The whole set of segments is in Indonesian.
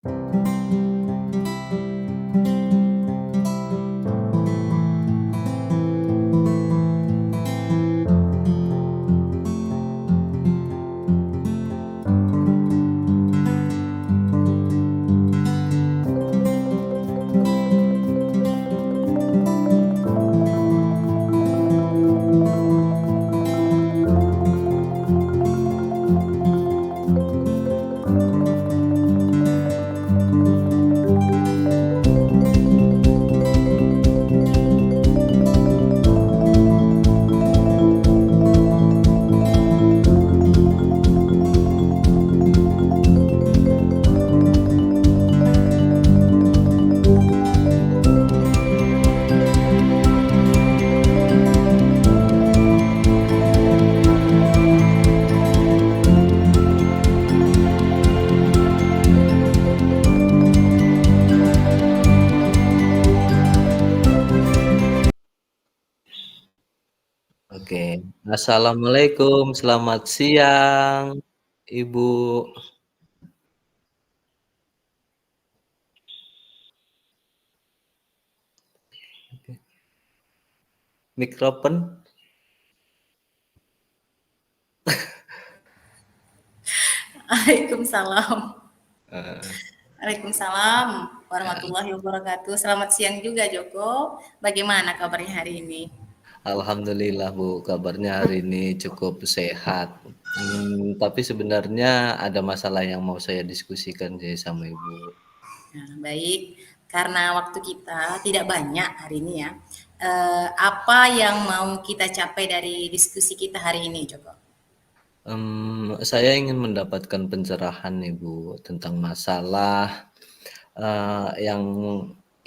Oke. Assalamualaikum, selamat siang, Ibu. Mikrofon? Waalaikumsalam. Heeh. Waalaikumsalam warahmatullahi wabarakatuh. Selamat siang juga Joko. Bagaimana kabarnya hari ini? Alhamdulillah, Bu, kabarnya hari ini cukup sehat. Tapi sebenarnya ada masalah yang mau saya diskusikan sih sama Ibu. Nah, baik, karena waktu kita tidak banyak hari ini ya. Apa yang mau kita capai dari diskusi kita hari ini, Joko? Saya ingin mendapatkan pencerahan nih, Bu, tentang masalah, yang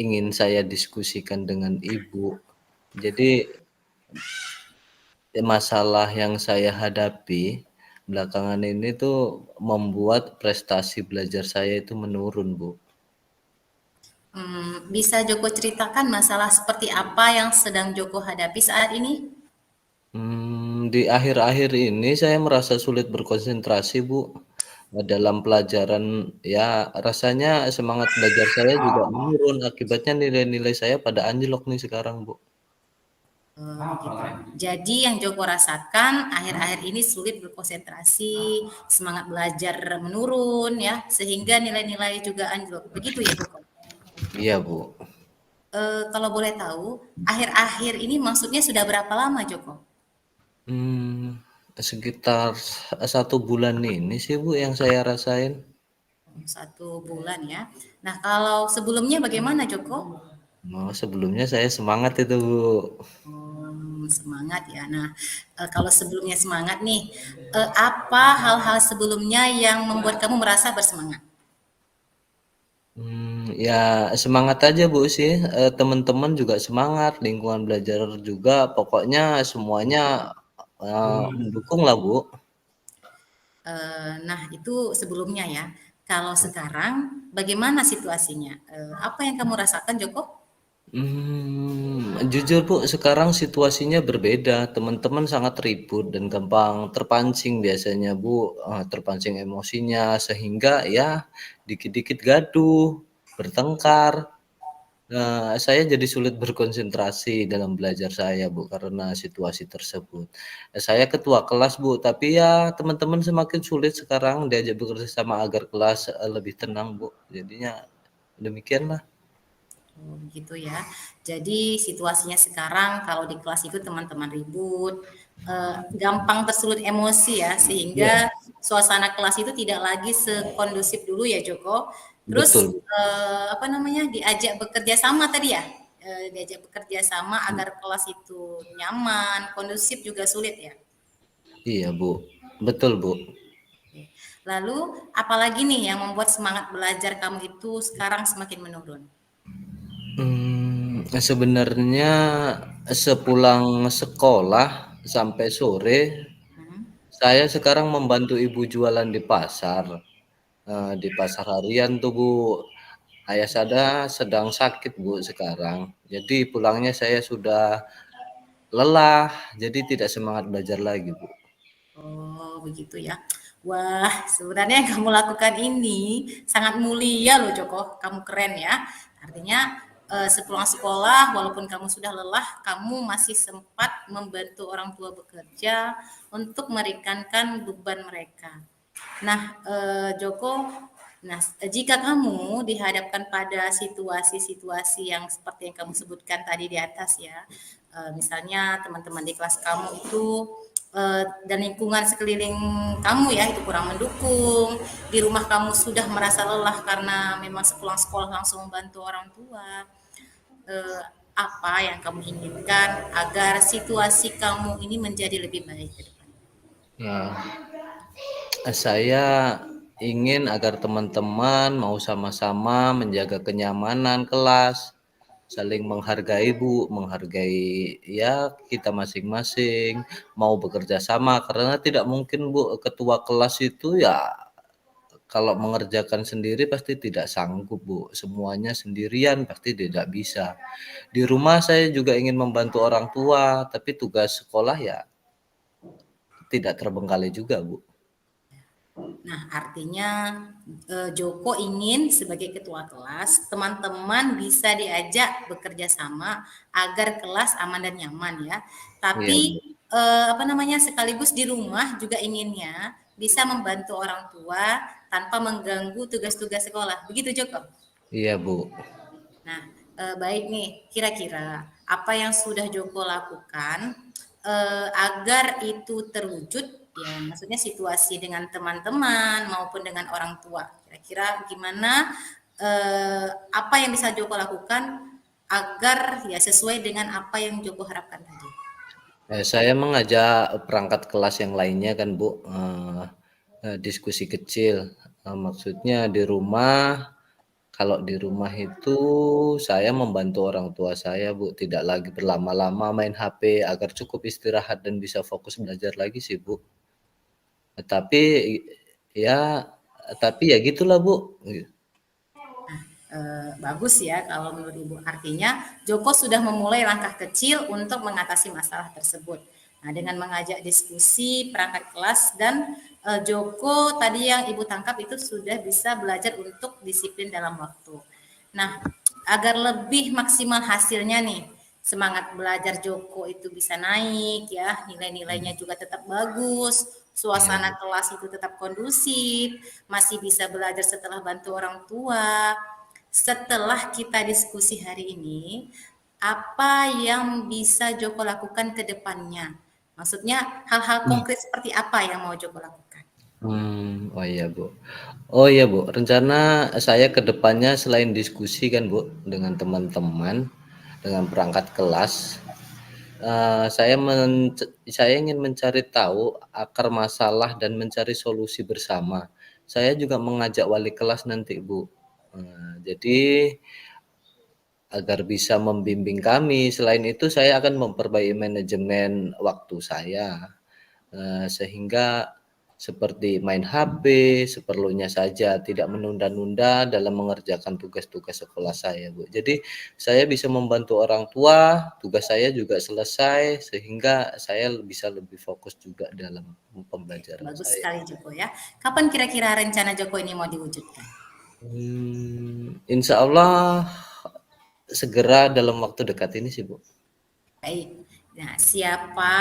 ingin saya diskusikan dengan Ibu. Jadi masalah yang saya hadapi belakangan ini tuh membuat prestasi belajar saya itu menurun, Bu. Bisa Joko ceritakan masalah seperti apa yang sedang Joko hadapi saat ini? Di akhir-akhir ini saya merasa sulit berkonsentrasi, Bu, dalam pelajaran. Ya, rasanya semangat belajar saya juga menurun, akibatnya nilai-nilai saya pada anjlok nih sekarang, Bu. Gitu. Jadi yang Joko rasakan akhir-akhir ini sulit berkonsentrasi, semangat belajar menurun ya, sehingga nilai-nilai juga anjlok. Begitu ya Joko? Iya, Bu. Kalau boleh tahu, akhir-akhir ini maksudnya sudah berapa lama Joko? Sekitar 1 bulan ini sih, Bu, yang saya rasain. 1 bulan ya. Nah kalau sebelumnya bagaimana Joko? Sebelumnya saya semangat itu, Bu. Semangat ya. Nah kalau sebelumnya semangat nih, apa hal-hal sebelumnya yang membuat kamu merasa bersemangat? Ya semangat aja, Bu, sih, teman-teman juga semangat, lingkungan belajar juga, pokoknya semuanya, mendukung lah, Bu. Nah itu sebelumnya ya. Kalau sekarang bagaimana situasinya? Apa yang kamu rasakan Joko? Jujur, Bu, sekarang situasinya berbeda, teman-teman sangat ribut dan gampang terpancing biasanya, Bu, terpancing emosinya sehingga ya dikit-dikit gaduh, bertengkar. Saya jadi sulit berkonsentrasi dalam belajar saya, Bu, karena situasi tersebut. Saya ketua kelas, Bu, tapi ya teman-teman semakin sulit sekarang diajak bekerja sama agar kelas, lebih tenang, Bu. Jadinya demikianlah. Oh, begitu ya. Jadi situasinya sekarang kalau di kelas itu teman-teman ribut, gampang tersulut emosi ya, Iya, sehingga suasana kelas itu tidak lagi sekondusif dulu ya Joko. betul, Terus Bu. apa namanya diajak bekerja sama tadi ya, diajak bekerja sama agar kelas itu nyaman, kondusif juga sulit ya. Iya, Bu. Betul, Bu. Lalu apalagi nih yang membuat semangat belajar kamu itu sekarang semakin menurun? Sebenarnya sepulang sekolah sampai sore, Hmm. saya sekarang membantu ibu jualan di pasar harian tuh, Bu. Ayah saya sedang sakit, Bu, sekarang. Jadi pulangnya saya sudah lelah, jadi tidak semangat belajar lagi, Bu. Oh, begitu ya. Wah, sebenarnya yang kamu lakukan ini sangat mulia loh Joko, kamu keren ya. Artinya sepulang sekolah, walaupun kamu sudah lelah, kamu masih sempat membantu orang tua bekerja untuk meringankan beban mereka. Nah, Joko, nah jika kamu dihadapkan pada situasi-situasi yang seperti yang kamu sebutkan tadi di atas ya, misalnya teman-teman di kelas kamu itu dan lingkungan sekeliling kamu ya itu kurang mendukung, di rumah kamu sudah merasa lelah karena memang sepulang sekolah langsung membantu orang tua, eh, apa yang kamu inginkan agar situasi kamu ini menjadi lebih baik ke depan? Ya, saya ingin agar teman-teman mau sama-sama menjaga kenyamanan kelas, saling menghargai Bu, menghargai ya kita masing-masing, mau bekerja sama karena tidak mungkin Bu ketua kelas itu ya kalau mengerjakan sendiri pasti tidak sanggup Bu, semuanya sendirian pasti tidak bisa. Di rumah saya juga ingin membantu orang tua, tapi tugas sekolah ya tidak terbengkalai juga Bu. Nah, artinya Joko ingin sebagai ketua kelas, teman-teman bisa diajak bekerja sama agar kelas aman dan nyaman ya. Iya Tapi Bu. apa namanya sekaligus di rumah juga inginnya bisa membantu orang tua tanpa mengganggu tugas-tugas sekolah. Begitu Joko? Iya Bu. Nah, baik nih, kira-kira apa yang sudah Joko lakukan agar itu terwujud, ya maksudnya situasi dengan teman-teman maupun dengan orang tua. Kira-kira gimana, apa yang bisa Joko lakukan agar ya sesuai dengan apa yang Joko harapkan tadi? Saya mengajak perangkat kelas yang lainnya kan Bu, diskusi kecil, maksudnya di rumah kalau di rumah itu saya membantu orang tua saya Bu, tidak lagi berlama-lama main HP agar cukup istirahat dan bisa fokus belajar lagi sih Bu. Tapi ya tapi ya gitulah Bu. Bagus ya kalau menurut Ibu. Artinya Joko sudah memulai langkah kecil untuk mengatasi masalah tersebut. Nah, dengan mengajak diskusi perangkat kelas dan Joko tadi yang Ibu tangkap itu sudah bisa belajar untuk disiplin dalam waktu. Nah, agar lebih maksimal hasilnya nih, semangat belajar Joko itu bisa naik ya, nilai-nilainya juga tetap bagus, Iya. suasana kelas itu tetap kondusif, masih bisa belajar setelah bantu orang tua. Setelah kita diskusi hari ini, apa yang bisa Joko lakukan ke depannya? Maksudnya hal-hal konkret seperti apa yang mau Joko lakukan? Oh iya Bu. Oh iya Bu, rencana saya ke depannya selain diskusi kan Bu, dengan teman-teman, dengan perangkat kelas, saya ingin mencari tahu akar masalah dan mencari solusi bersama. Saya juga mengajak wali kelas nanti Bu, jadi agar bisa membimbing kami. Selain itu saya akan memperbaiki manajemen waktu saya. Sehingga seperti main HP seperlunya saja, tidak menunda-nunda dalam mengerjakan tugas-tugas sekolah saya, Bu. Jadi saya bisa membantu orang tua, tugas saya juga selesai, sehingga saya bisa lebih fokus juga dalam pembelajaran Bagus saya. sekali Joko ya. Kapan kira-kira rencana Joko ini mau diwujudkan? Insya Allah segera dalam waktu dekat ini sih, Bu. Baik. Nah, siapa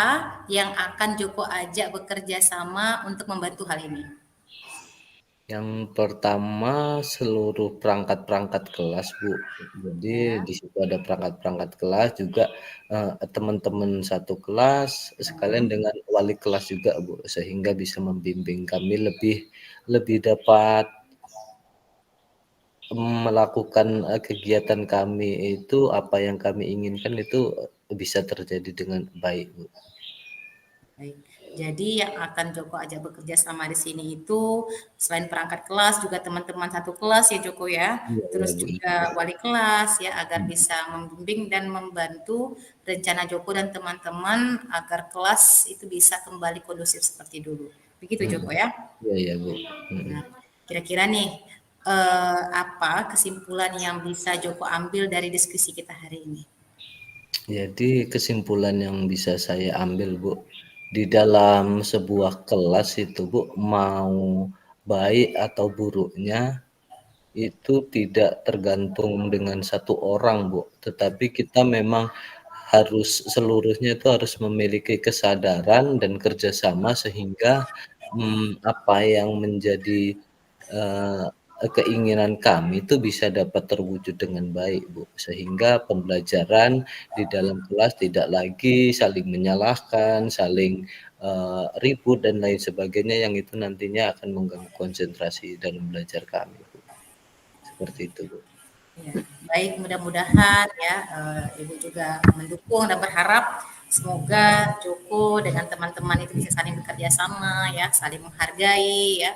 yang akan Joko ajak bekerja sama untuk membantu hal ini? Yang pertama seluruh perangkat-perangkat kelas, Bu. Jadi Ya. di situ ada perangkat-perangkat kelas juga, teman-teman satu kelas sekalian Mhm. dengan wali kelas juga, Bu, sehingga bisa membimbing kami lebih lebih dapat melakukan, kegiatan kami itu apa yang kami inginkan itu, bisa terjadi dengan baik, Bu. Baik. Jadi yang akan Joko ajak bekerja sama di sini itu selain perangkat kelas juga teman-teman satu kelas ya Joko ya, Iya iya, terus Bu, juga wali kelas ya agar mhm, bisa membimbing dan membantu rencana Joko dan teman-teman agar kelas itu bisa kembali kondusif seperti dulu. Begitu mhm. Joko ya. Iya iya, Bu, mhm. Nah, kira-kira nih apa kesimpulan yang bisa Joko ambil dari diskusi kita hari ini? Jadi kesimpulan yang bisa saya ambil, Bu, di dalam sebuah kelas itu Bu, mau baik atau buruknya itu tidak tergantung dengan satu orang Bu, tetapi kita memang harus seluruhnya itu harus memiliki kesadaran dan kerjasama sehingga, apa yang menjadi, eee, keinginan kami itu bisa dapat terwujud dengan baik, Bu. Sehingga pembelajaran di dalam kelas tidak lagi saling menyalahkan, saling, ribut dan lain sebagainya yang itu nantinya akan mengganggu konsentrasi dalam belajar kami, Bu. Seperti itu, Bu. Ya, baik mudah-mudahan ya Ibu juga mendukung dan berharap semoga Joko dengan teman-teman itu bisa saling bekerja sama ya, saling menghargai ya,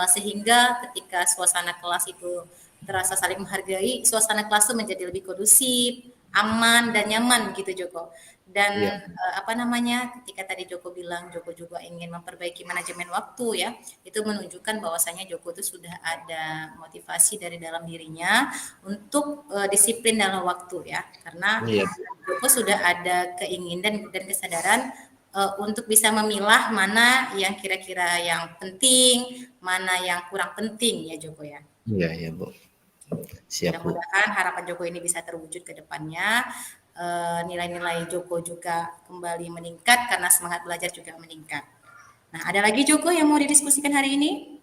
sehingga ketika suasana kelas itu terasa saling menghargai, suasana kelas itu menjadi lebih kondusif, aman dan nyaman gitu Joko. Iya, Dan apa namanya, ketika tadi Joko bilang Joko juga ingin memperbaiki manajemen waktu ya, itu menunjukkan bahwasanya Joko itu sudah ada motivasi dari dalam dirinya untuk disiplin dalam waktu ya, karena iya, Joko sudah ada keinginan dan kesadaran untuk bisa memilah mana yang kira-kira yang penting, mana yang kurang penting ya Joko ya. iya iya, Bu. Siap, Bu. Mudah-mudahan harapan Joko ini bisa terwujud ke depannya. Nilai-nilai Joko juga kembali meningkat karena semangat belajar juga meningkat. Nah, ada lagi Joko yang mau didiskusikan hari ini?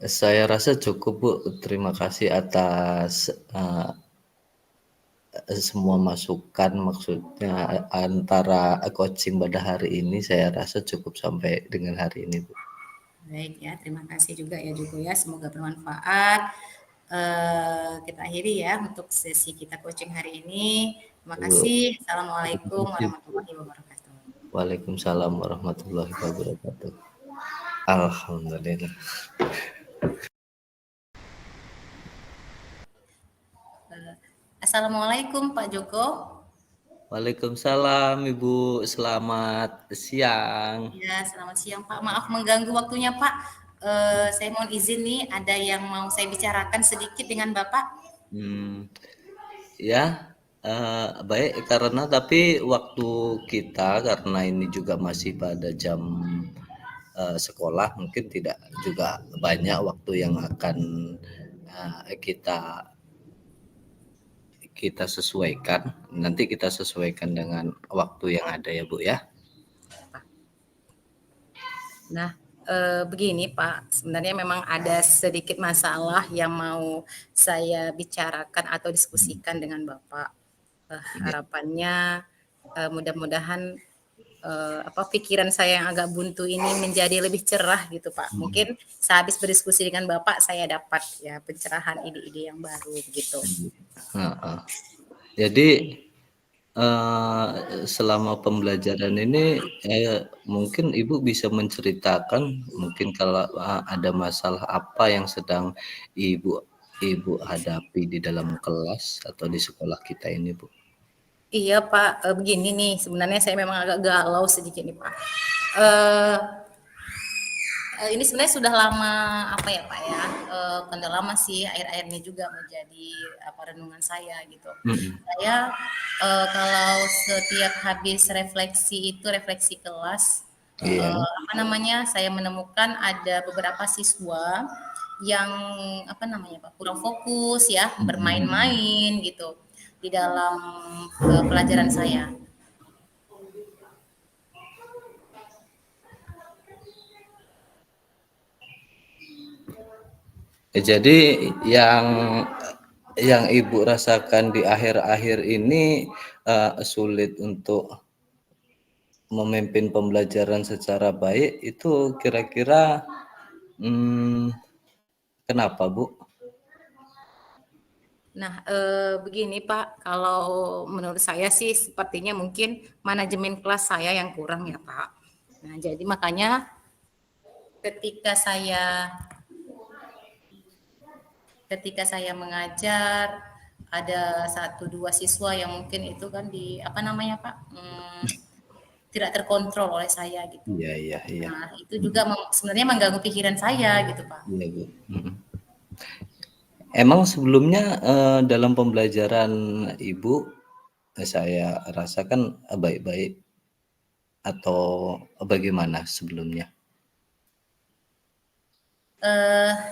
Saya rasa cukup, Bu. Terima kasih atas, semua masukan, maksudnya antara coaching pada hari ini saya rasa cukup sampai dengan hari ini, Bu. Baik ya, terima kasih juga ya Joko ya. Semoga bermanfaat. Kita akhiri ya untuk sesi kita coaching hari ini. Terima Bu, kasih. terima Assalamualaikum kasih, Bu. warahmatullahi wabarakatuh. Waalaikumsalam warahmatullahi wabarakatuh. Alhamdulillah. Assalamualaikum Pak Joko. Waalaikumsalam, Ibu. Selamat siang. Ya, selamat siang Pak. Maaf mengganggu waktunya Pak. Saya mohon izin nih, ada yang mau saya bicarakan sedikit dengan Bapak. Hmm, ya, baik karena tapi waktu kita karena ini juga masih pada jam, sekolah mungkin tidak juga banyak waktu yang akan, kita kita sesuaikan, nanti kita sesuaikan dengan waktu yang ada ya, Bu, ya. Nah, begini Pak, sebenarnya memang ada sedikit masalah yang mau saya bicarakan atau diskusikan dengan Bapak. Iya, Harapannya mudah-mudahan apa pikiran saya yang agak buntu ini menjadi lebih cerah gitu Pak. mhm, Mungkin sehabis berdiskusi dengan Bapak saya dapat ya pencerahan ide-ide yang baru gitu. heeh. Jadi, selama pembelajaran ini, mungkin Ibu bisa menceritakan mungkin kalau, ada masalah apa yang sedang Ibu Ibu hadapi di dalam kelas atau di sekolah kita ini, Bu? Iya Pak, begini nih sebenarnya saya memang agak galau sedikit nih Pak. Eh, ini sebenarnya sudah lama apa ya Pak ya, bukan udah lama sih, akhir-akhir ini juga menjadi apa renungan saya gitu. Mhm, Saya kalau setiap habis refleksi itu refleksi kelas, iya, apa namanya, saya menemukan ada beberapa siswa yang apa namanya Pak, kurang fokus ya, mhm mhm. bermain-main gitu di dalam pelajaran saya. Jadi yang yang Ibu rasakan di akhir-akhir ini, sulit untuk memimpin pembelajaran secara baik itu kira-kira, mmm, kenapa, Bu? Nah, begini Pak, kalau menurut saya sih sepertinya mungkin manajemen kelas saya yang kurang ya Pak. Nah, jadi makanya ketika saya ketika saya mengajar ada satu dua siswa yang mungkin itu kan di apa namanya Pak, tidak terkontrol oleh saya gitu. Iya iya iya. Nah, itu Mhm, juga sebenarnya mengganggu pikiran saya gitu Pak. iya, Bu, mhm. Emang sebelumnya, dalam pembelajaran Ibu, saya rasakan, baik-baik atau bagaimana sebelumnya?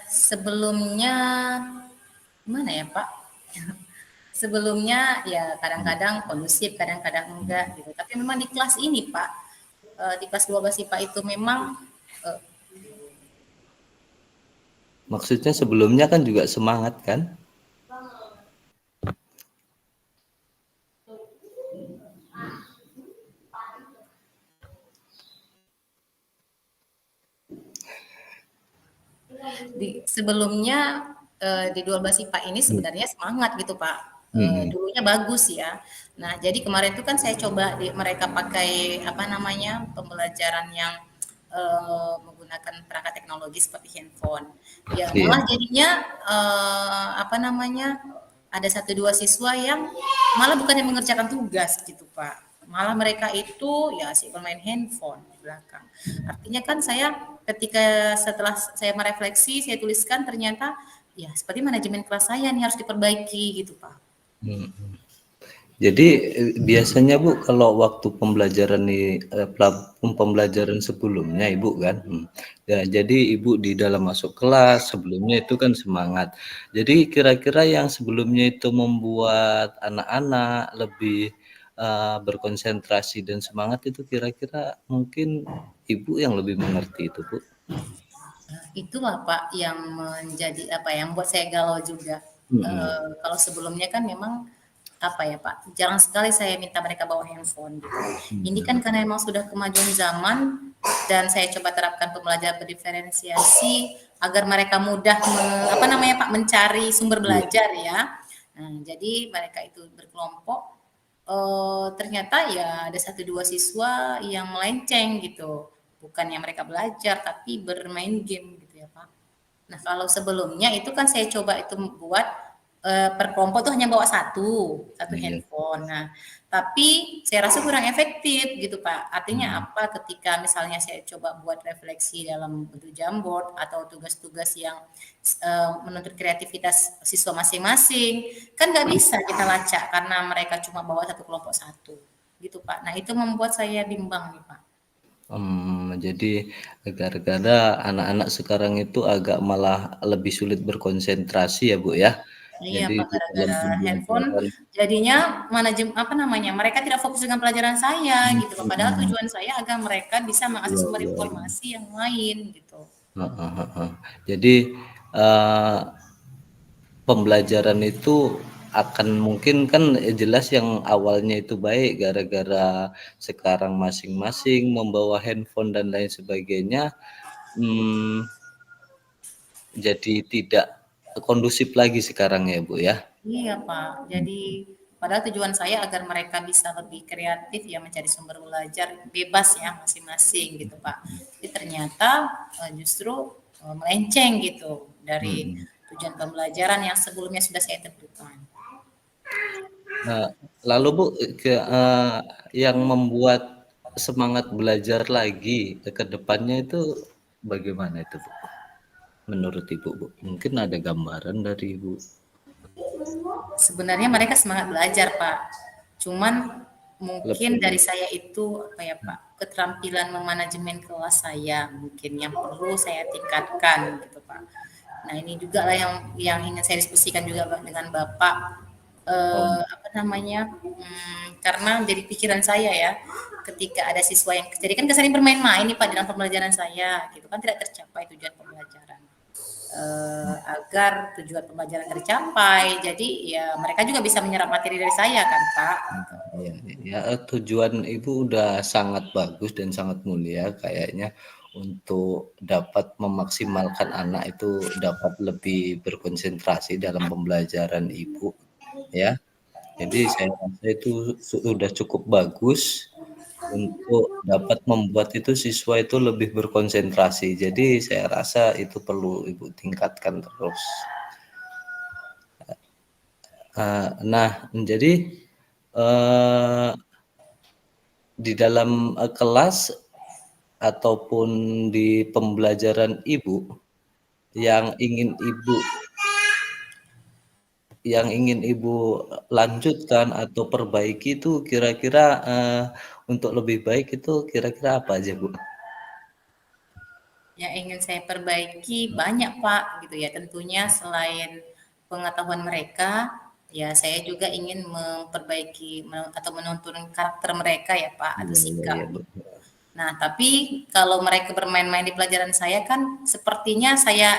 Sebelumnya gimana ya Pak? Sebelumnya ya Mmm, kadang-kadang kondusif, kadang-kadang enggak mhm. gitu. Tapi memang di kelas ini Pak, di kelas 12 IPA itu memang, eee, Maksudnya sebelumnya kan juga semangat kan? sebelumnya, di 12 IPA ini Mmm, sebenarnya semangat gitu Pak, mhm, dulunya bagus ya. Nah jadi kemarin itu kan saya coba mereka pakai apa namanya, pembelajaran yang, menggunakan perangkat teknologi seperti handphone. Ya iya, malah jadinya, apa namanya, ada satu 2 siswa yang malah bukannya mengerjakan tugas gitu Pak, malah mereka itu ya asyik bermain handphone di belakang. Artinya kan saya ketika setelah saya merefleksi, saya tuliskan ternyata ya seperti manajemen kelas saya nih harus diperbaiki gitu, Pak. mhm. Jadi, biasanya Bu kalau waktu pembelajaran pembelajaran sebelumnya Ibu kan, ya jadi Ibu di dalam masuk kelas sebelumnya itu kan semangat. Jadi kira-kira yang sebelumnya itu membuat anak-anak lebih, berkonsentrasi dan semangat itu kira-kira mungkin Ibu yang lebih mengerti itu Bu? Itulah Pak yang menjadi apa ya, yang membuat saya galau juga. Mhm, Kalau sebelumnya kan memang apa ya Pak, jarang sekali saya minta mereka bawa handphone gitu. Ini kan mhm, karena memang sudah kemajuan zaman dan saya coba terapkan pembelajaran berdiferensiasi agar mereka mudah apa namanya Pak, mencari sumber iya, belajar ya. Nah, jadi mereka itu berkelompok, ternyata ya ada satu 2 siswa yang melenceng gitu. Bukannya mereka belajar, tapi bermain game gitu ya, Pak. Nah, kalau sebelumnya itu kan saya coba itu buat, per kelompok tuh hanya bawa satu iya, handphone. Nah, tapi saya rasa kurang efektif gitu, Pak. Artinya mhm. apa, ketika misalnya saya coba buat refleksi dalam bentuk Jamboard atau tugas-tugas yang, menuntut kreativitas siswa masing-masing, kan nggak bisa kita lacak karena mereka cuma bawa satu kelompok satu, gitu, Pak. Nah, itu membuat saya bimbang nih, Pak. Jadi gara-gara anak-anak sekarang itu agak malah lebih sulit berkonsentrasi ya, Bu, ya? Iya, Jadi Pak, di dalam gara-gara handphone pembelajaran jadinya apa namanya, mereka tidak fokus dengan pelajaran saya gitu Pak, padahal mhm, tujuan saya agar mereka bisa mengakses iya sumber iya iya, informasi yang lain gitu. heeh heeh. Jadi, eee, pembelajaran itu akan mungkin kan, jelas yang awalnya itu baik gara-gara sekarang masing-masing membawa handphone dan lain sebagainya, mmm, jadi tidak kondusif lagi sekarang ya, Bu, ya? Iya, Pak, jadi padahal tujuan saya agar mereka bisa lebih kreatif ya mencari sumber belajar bebas ya masing-masing gitu, Pak. Tapi ternyata, justru, melenceng gitu dari Mhm. tujuan pembelajaran yang sebelumnya sudah saya tentukan. Nah, lalu Bu, yang membuat semangat belajar lagi ke depannya itu bagaimana itu, Bu? Menurut Ibu, Bu? Mungkin ada gambaran dari Ibu? Sebenarnya mereka semangat belajar, Pak. Cuman mungkin Lebih dari saya itu apa ya, Pak, keterampilan memanajemen kelas saya mungkin yang perlu saya tingkatkan gitu, Pak. Nah, ini juga lah yang ingin saya diskusikan juga dengan Bapak, oh, apa namanya, karena jadi pikiran saya ya, ketika ada siswa yang jadi kan kesannya bermain-main nih, Pak, dalam pembelajaran saya gitu kan tidak tercapai tujuan pembelajaran. Agar tujuan pembelajaran tercapai. Jadi ya mereka juga bisa menyerap materi dari saya kan, Pak. iya iya, tujuan Ibu udah sangat bagus dan sangat mulia kayaknya untuk dapat memaksimalkan anak itu dapat lebih berkonsentrasi dalam pembelajaran Ibu, ya. Jadi saya rasa itu sudah cukup bagus untuk dapat membuat itu siswa itu lebih berkonsentrasi. Jadi saya rasa itu perlu Ibu tingkatkan terus. Nah jadi, eee, di dalam, kelas ataupun di pembelajaran Ibu, yang ingin Ibu yang ingin Ibu lanjutkan atau perbaiki itu kira-kira, untuk lebih baik itu kira-kira apa aja, Bu? Yang ingin saya perbaiki banyak Pak, gitu ya. Tentunya selain pengetahuan mereka, ya saya juga ingin memperbaiki atau menuntun karakter mereka ya Pak, atau Iya iya sikap. iya, Bu. Nah, tapi kalau mereka bermain-main di pelajaran saya kan sepertinya saya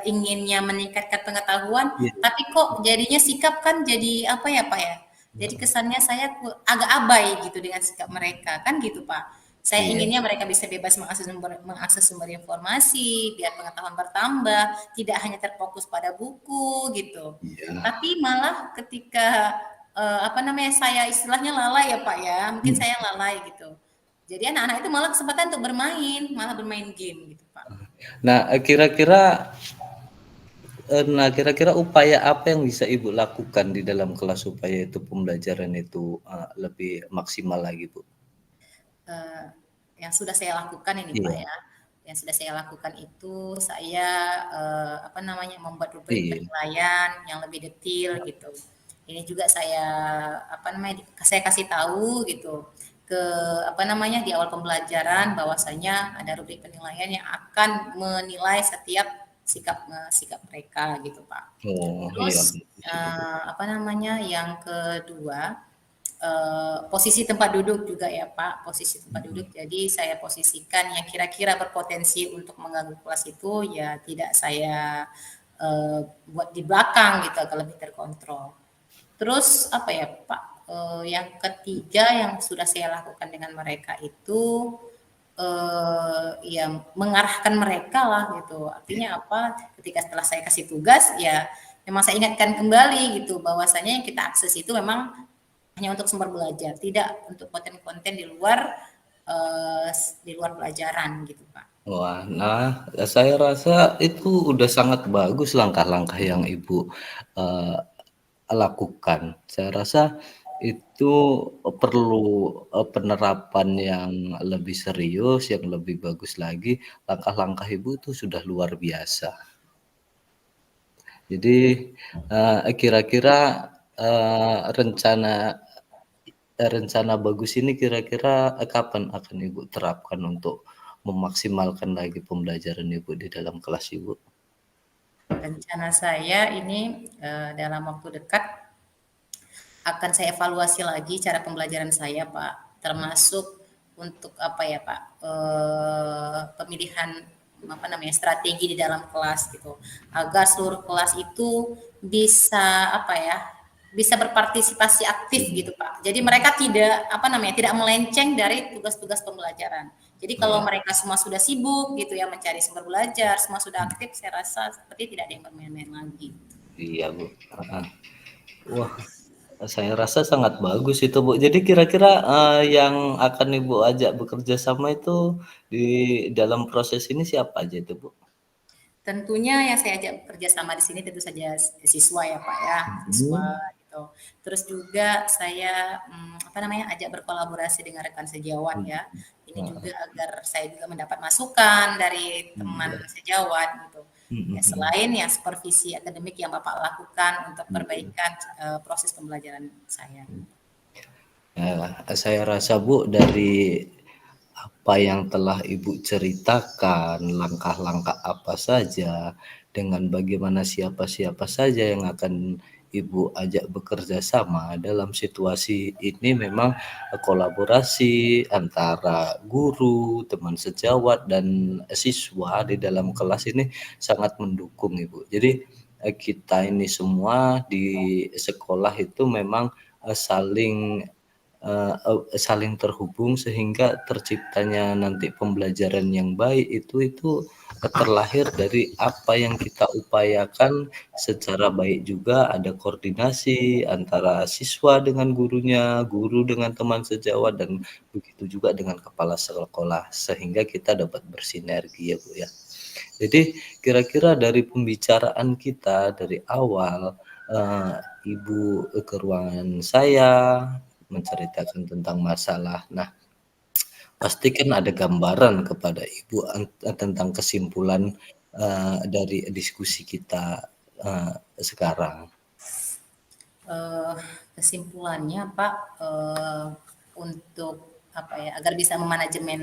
inginnya meningkatkan pengetahuan, Iya, tapi kok jadinya sikap kan jadi apa ya Pak ya? Jadi kesannya saya agak abai gitu dengan sikap mereka, kan gitu Pak. Saya iya inginnya mereka bisa bebas mengakses sumber informasi, biar pengetahuan bertambah, tidak hanya terfokus pada buku gitu. iya. Tapi malah ketika apa namanya saya istilahnya lalai ya Pak ya, mungkin Mhm. saya lalai gitu. Jadi anak-anak itu malah kesempatan untuk bermain, malah bermain game gitu, Pak. Nah, kira-kira upaya apa yang bisa Ibu lakukan di dalam kelas supaya itu pembelajaran itu, lebih maksimal lagi, Bu? Eee, yang sudah saya lakukan ini, Pak, Iya ya, yang sudah saya lakukan itu saya, apa namanya, membuat rubrik iya. penilaian yang lebih detail gitu. Ini juga saya, apa namanya, saya kasih tahu gitu ke, apa namanya, di awal pembelajaran bahwasanya ada rubrik penilaian yang akan menilai setiap sikap mereka gitu, Pak. Oh, iya Terus, bagus itu, Bu. apa namanya, yang kedua, posisi tempat duduk juga ya Pak, posisi tempat Mhm. duduk. Jadi saya posisikan yang kira-kira berpotensi untuk mengganggu kelas itu ya tidak saya, buat di belakang gitu agar lebih terkontrol. Terus apa ya Pak, yang ketiga yang sudah saya lakukan dengan mereka itu, ya mengarahkan mereka lah gitu. Artinya apa, ketika setelah saya kasih tugas, ya memang saya ingatkan kembali gitu, bahwasanya yang kita akses itu memang hanya untuk sumber belajar, tidak untuk konten-konten di luar pelajaran gitu, Pak. Wah, nah, saya rasa itu udah sangat bagus langkah-langkah yang Ibu, eee, lakukan. Saya rasa itu, perlu, penerapan yang lebih serius, yang lebih bagus lagi. Langkah-langkah Ibu itu sudah luar biasa. Jadi, kira-kira, rencana bagus ini kira-kira, kapan akan Ibu terapkan untuk memaksimalkan lagi pembelajaran Ibu di dalam kelas Ibu? Rencana saya ini, dalam waktu dekat akan saya evaluasi lagi cara pembelajaran saya, Pak. Termasuk untuk apa ya, Pak, pemilihan apa namanya, strategi di dalam kelas gitu. Agar seluruh kelas itu bisa apa ya, bisa berpartisipasi aktif Iya gitu, Pak. Jadi mereka tidak apa namanya, tidak melenceng dari tugas-tugas pembelajaran. Jadi kalau iya, mereka semua sudah sibuk gitu ya mencari sumber belajar, semua sudah aktif, saya rasa seperti tidak ada yang bermain-main lagi. iya, Bu, heeh. Wah, saya rasa sangat bagus itu, Bu. Jadi kira-kira, yang akan Ibu ajak bekerja sama itu di dalam proses ini siapa aja itu, Bu? Tentunya yang saya ajak bekerja sama di sini tentu saja siswa ya, Pak, ya, siswa Mhm, gitu. Terus juga saya, apa namanya, ajak berkolaborasi dengan rekan sejawat mhm, ya. Ini juga heeh, agar saya juga mendapat masukan dari teman iya, sejawat gitu. mhm Ya mhm, selain ya supervisi akademik yang Bapak lakukan untuk iya. perbaikan, proses pembelajaran saya. Saya rasa Bu dari apa yang telah Ibu ceritakan, langkah-langkah apa saja, dengan bagaimana siapa-siapa saja yang akan Ibu ajak bekerja sama dalam situasi ini memang kolaborasi antara guru, teman sejawat, dan siswa di dalam kelas ini sangat mendukung Ibu. Jadi, kita ini semua di sekolah itu memang, saling terhubung sehingga terciptanya nanti pembelajaran yang baik itu, terlahir dari apa yang kita upayakan secara baik juga ada koordinasi antara siswa dengan gurunya, guru dengan teman sejawat, dan begitu juga dengan kepala sekolah sehingga kita dapat bersinergi ya, Bu, ya. Jadi kira-kira dari pembicaraan kita dari awal, eee, Ibu ke ruangan saya, menceritakan tentang masalah. Nah, pasti kan ada gambaran kepada Ibu tentang kesimpulan, dari diskusi kita, sekarang. kesimpulannya Pak, untuk apa ya, agar bisa memanajemen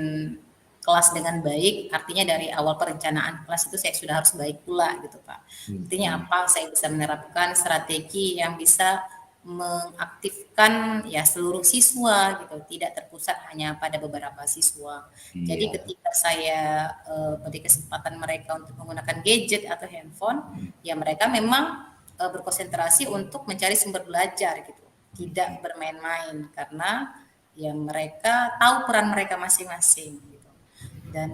kelas dengan baik, artinya dari awal perencanaan kelas itu saya sudah harus baik pula gitu Pak. Artinya apa, saya bisa menerapkan strategi yang bisa mengaktifkan ya seluruh siswa gitu, tidak terpusat hanya pada beberapa siswa. Jadi Iya. ketika saya beri kesempatan mereka untuk menggunakan gadget atau handphone, ya mereka memang berkonsentrasi untuk mencari sumber belajar gitu, tidak bermain-main karena ya mereka tahu peran mereka masing-masing gitu. Dan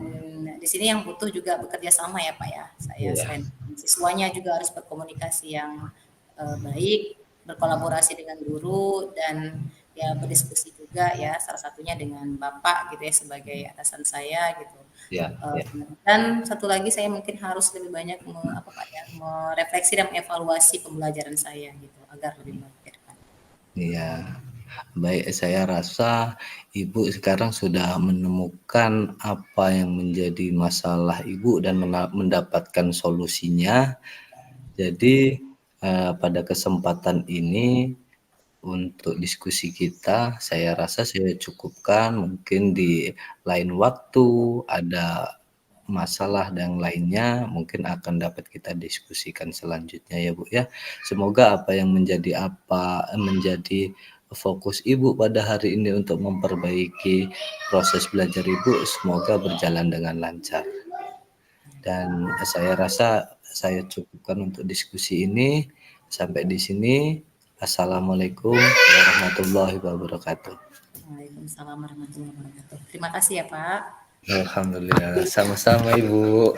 di sini yang butuh juga bekerja sama ya Pak ya. Saya Iya. selain siswanya juga harus berkomunikasi yang baik, berkolaborasi dengan guru dan ya berdiskusi juga ya salah satunya dengan Bapak gitu ya sebagai atasan saya gitu. Iya, iya. Dan satu lagi saya mungkin harus lebih banyak apa Pak ya, merefleksi dan mengevaluasi pembelajaran saya gitu agar lebih baik ke depan. Iya. Baik, saya rasa Ibu sekarang sudah menemukan apa yang menjadi masalah Ibu dan mendapatkan solusinya. Jadi, pada kesempatan ini untuk diskusi kita, saya rasa saya cukupkan. Mungkin di lain waktu ada masalah dan lainnya, mungkin akan dapat kita diskusikan selanjutnya ya, Bu, ya. Semoga menjadi fokus Ibu pada hari ini untuk memperbaiki proses belajar Ibu, semoga berjalan dengan lancar. Dan saya rasa saya cukupkan untuk diskusi ini. Sampai di sini. Assalamualaikum warahmatullahi wabarakatuh. Waalaikumsalam warahmatullahi wabarakatuh. Terima kasih ya Pak. Alhamdulillah, sama-sama Ibu.